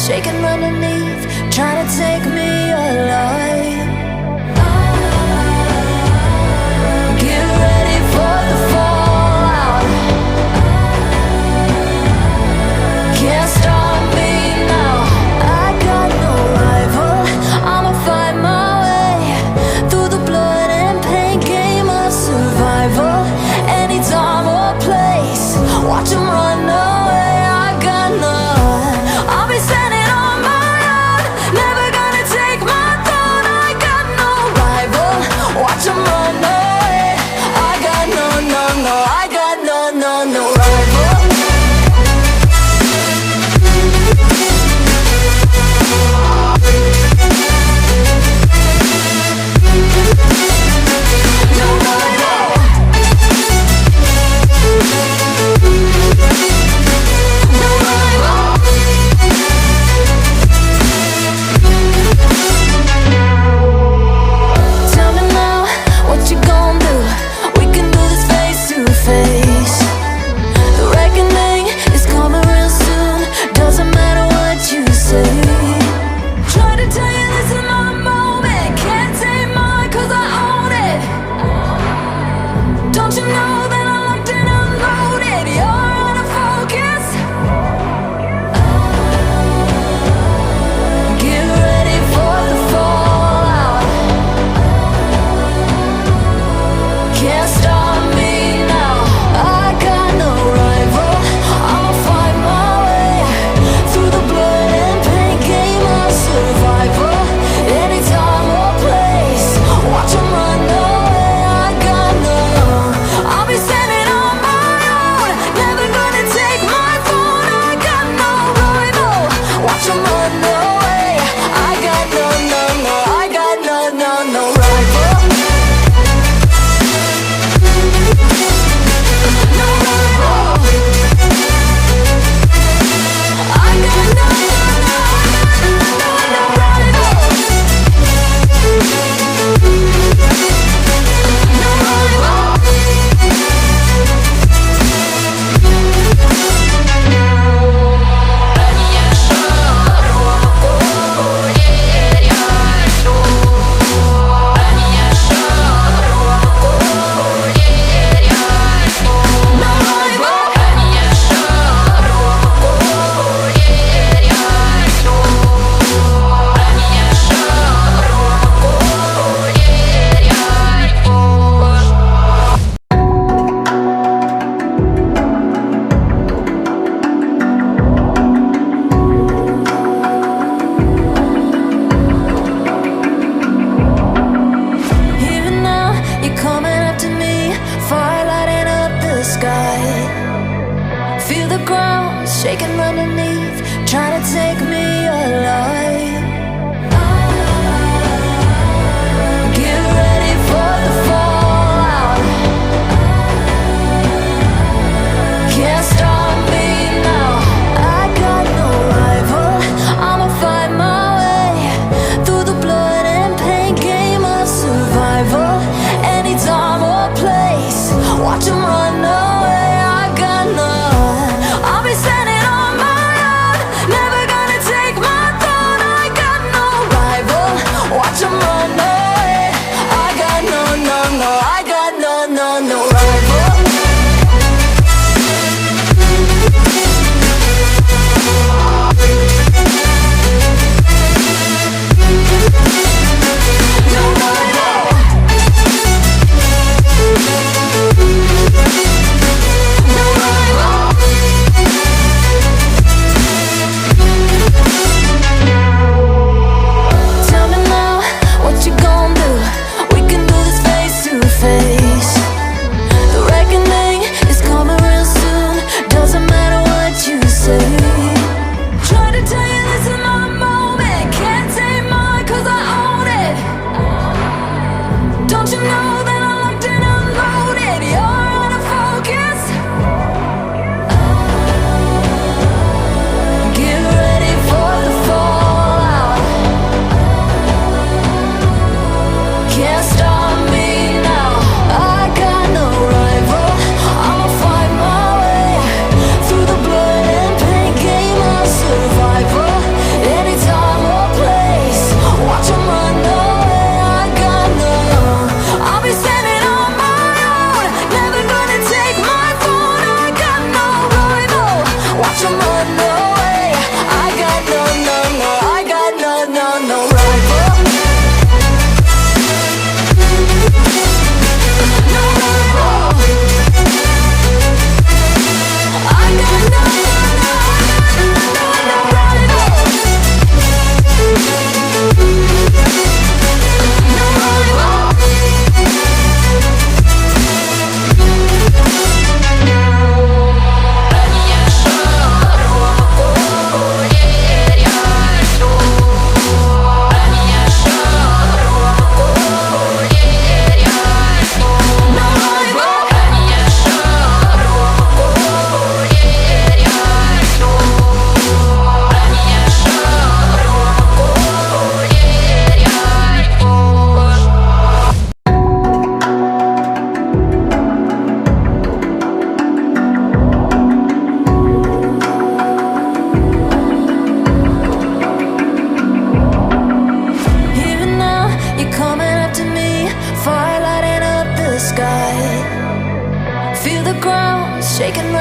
shaking underneath, trying to take me alive. Get ready for the fallout. Can't stop me now. I got no rival. I'ma find my way through the blood and pain game of survival. Any time or place, watch 'em run away. I got none. I'll be standing on my own, never gonna take my throne. I got no rival. Watch 'em run away. I got no, no, no. I got no, no, no rival. Tell me now, what you gon' do? We can do this face to face. The reckoning is coming real soon. Doesn't matter what you say. Try to tell you this is my moment. Can't take mine 'cause I own it. Don't you know that I'm locked and unloaded? You're out of focus. Get ready for the fallout. Can't stop me now. I got no rival. I'll find my way through the blood and pain game of survival. Any time or place, watch 'em run away. I got none. I'll be standing on my own, never gonna take my phone. I got no rival. Watch 'em run away. I got no, no, no. I got no, no, no rival. No rival. I got no, no, no, no rival. No rival. Even now, you're coming after me, fire lighting up the sky. Feel the ground shaking underneath, trying to take me alive. Get ready for the fallout. Can't stop me now. I got no rival. I'ma find my way through the blood and pain game of survival. Any time or place, watch 'em run away. I got none. I'll be standing on my own, never gonna take my throne. I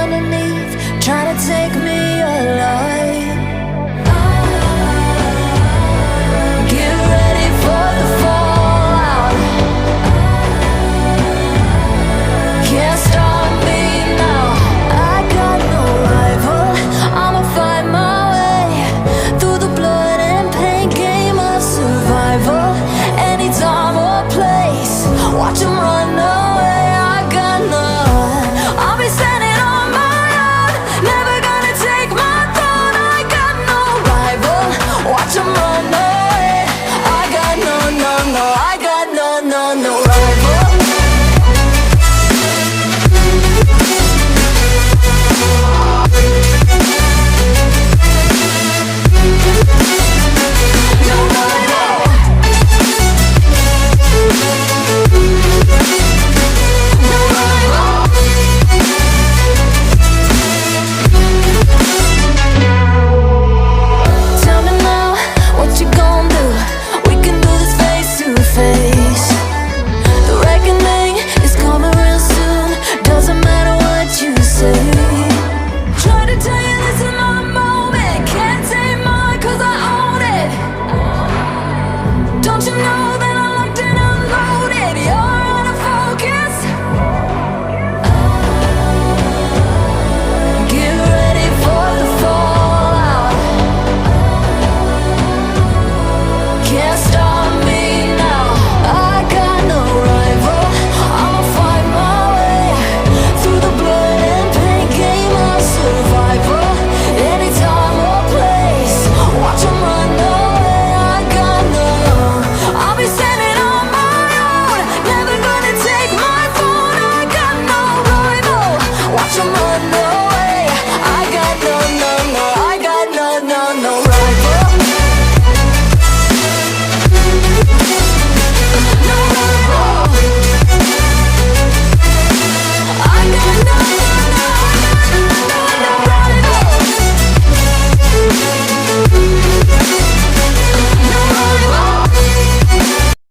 underneath, trying to take me alive.